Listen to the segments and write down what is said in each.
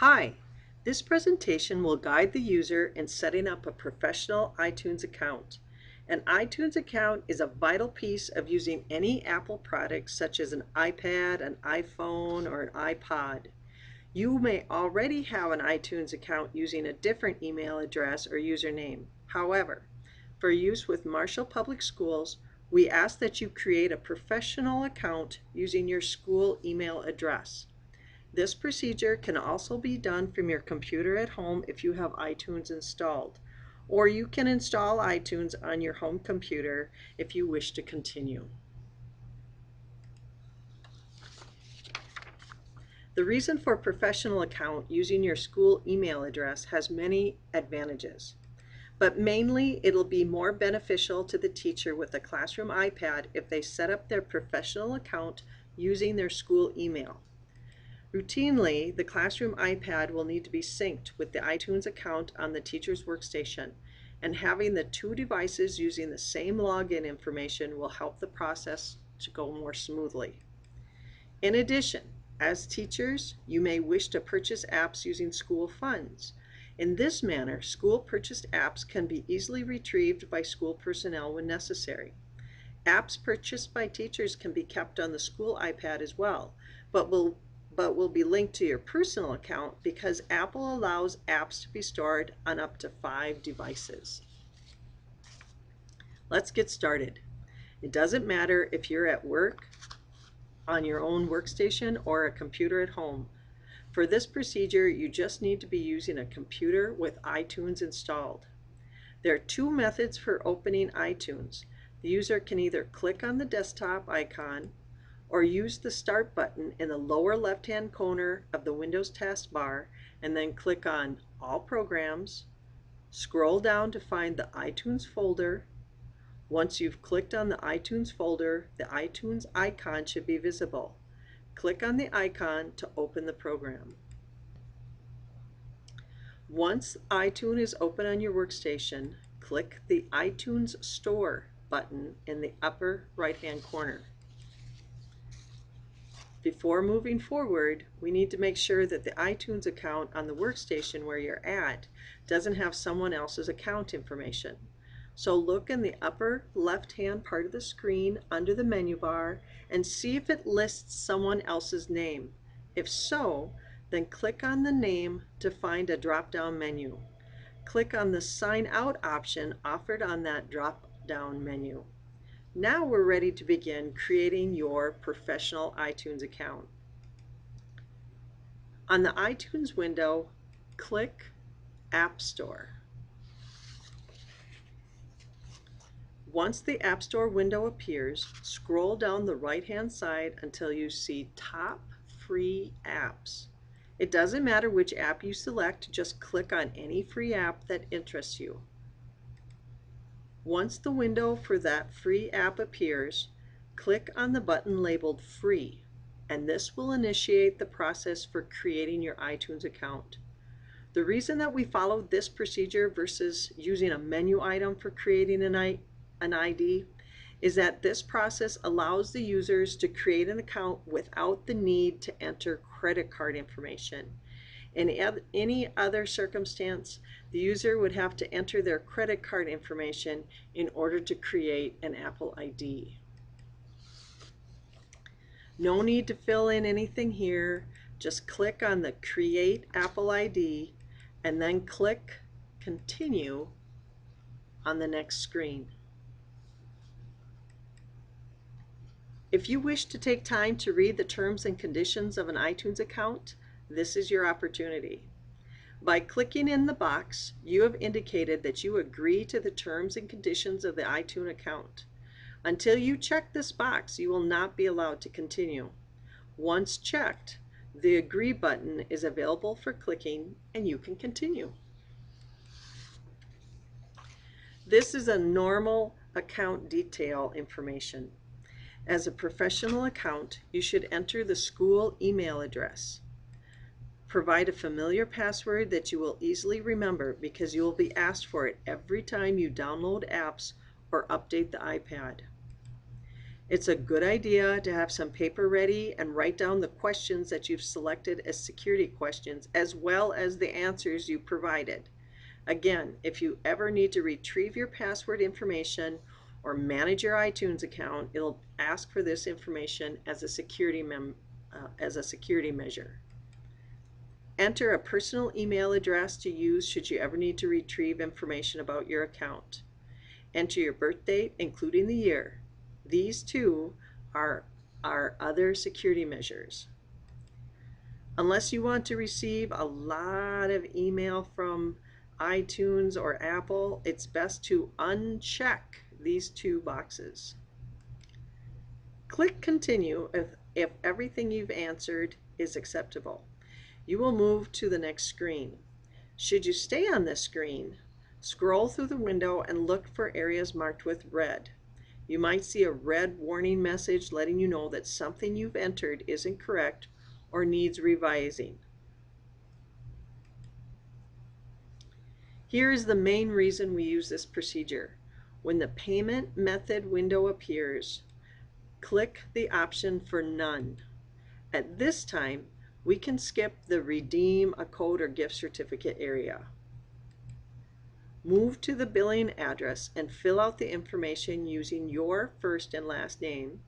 Hi, this presentation will guide the user in setting up a professional iTunes account. An iTunes account is a vital piece of using any Apple product such as an iPad, an iPhone, or an iPod. You may already have an iTunes account using a different email address or username. However, for use with Marshall Public Schools, we ask that you create a professional account using your school email address. This procedure can also be done from your computer at home if you have iTunes installed, or you can install iTunes on your home computer if you wish to continue. The reason for a professional account using your school email address has many advantages, but mainly it'll be more beneficial to the teacher with a classroom iPad if they set up their professional account using their school email. Routinely, the classroom iPad will need to be synced with the iTunes account on the teacher's workstation, and having the two devices using the same login information will help the process to go more smoothly. In addition, as teachers, you may wish to purchase apps using school funds. In this manner, school-purchased apps can be easily retrieved by school personnel when necessary. Apps purchased by teachers can be kept on the school iPad as well, but will be linked to your personal account because Apple allows apps to be stored on up to 5 devices. Let's get started. It doesn't matter if you're at work, on your own workstation, or a computer at home. For this procedure, you just need to be using a computer with iTunes installed. There are two methods for opening iTunes. The user can either click on the desktop icon or use the Start button in the lower left-hand corner of the Windows taskbar and then click on All Programs, scroll down to find the iTunes folder. Once you've clicked on the iTunes folder, the iTunes icon should be visible. Click on the icon to open the program. Once iTunes is open on your workstation, click the iTunes Store button in the upper right-hand corner. Before moving forward, we need to make sure that the iTunes account on the workstation where you're at doesn't have someone else's account information. So look in the upper left-hand part of the screen under the menu bar and see if it lists someone else's name. If so, then click on the name to find a drop-down menu. Click on the Sign Out option offered on that drop-down menu. Now we're ready to begin creating your professional iTunes account. On the iTunes window, click App Store. Once the App Store window appears, scroll down the right-hand side until you see Top Free Apps. It doesn't matter which app you select, just click on any free app that interests you. Once the window for that free app appears, click on the button labeled Free, and this will initiate the process for creating your iTunes account. The reason that we followed this procedure versus using a menu item for creating an ID is that this process allows the users to create an account without the need to enter credit card information. In any other circumstance, the user would have to enter their credit card information in order to create an Apple ID. No need to fill in anything here. Just click on the Create Apple ID and then click Continue on the next screen. If you wish to take time to read the terms and conditions of an iTunes account, this is your opportunity. By clicking in the box, you have indicated that you agree to the terms and conditions of the iTunes account. Until you check this box, you will not be allowed to continue. Once checked, the Agree button is available for clicking and you can continue. This is a normal account detail information. As a professional account, you should enter the school email address. Provide a familiar password that you will easily remember because you will be asked for it every time you download apps or update the iPad. It's a good idea to have some paper ready and write down the questions that you've selected as security questions, as well as the answers you provided. Again, if you ever need to retrieve your password information or manage your iTunes account, it'll ask for this information as a security measure. Enter a personal email address to use should you ever need to retrieve information about your account. Enter your birth date, including the year. These two are our other security measures. Unless you want to receive a lot of email from iTunes or Apple, it's best to uncheck these two boxes. Click Continue if everything you've answered is acceptable. You will move to the next screen. Should you stay on this screen, scroll through the window and look for areas marked with red. You might see a red warning message letting you know that something you've entered isn't correct or needs revising. Here is the main reason we use this procedure. When the payment method window appears, click the option for None. At this time, we can skip the Redeem a Code or Gift Certificate area. Move to the billing address and fill out the information using your first and last name.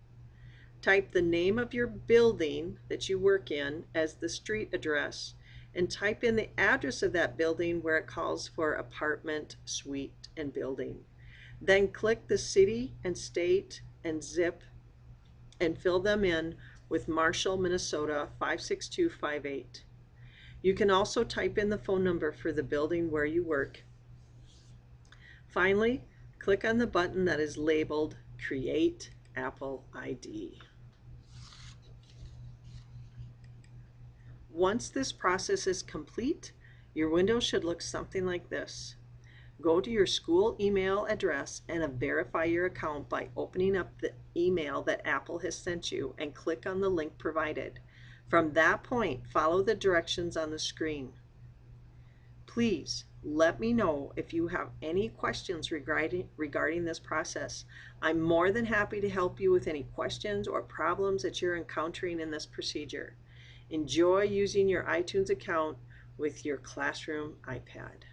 Type the name of your building that you work in as the street address, and type in the address of that building where it calls for apartment, suite, and building. Then click the city and state and zip and fill them in with Marshall, Minnesota 56258. You can also type in the phone number for the building where you work. Finally, click on the button that is labeled Create Apple ID. Once this process is complete, your window should look something like this. Go to your school email address and verify your account by opening up the email that Apple has sent you and click on the link provided. From that point, follow the directions on the screen. Please let me know if you have any questions regarding this process. I'm more than happy to help you with any questions or problems that you're encountering in this procedure. Enjoy using your iTunes account with your classroom iPad.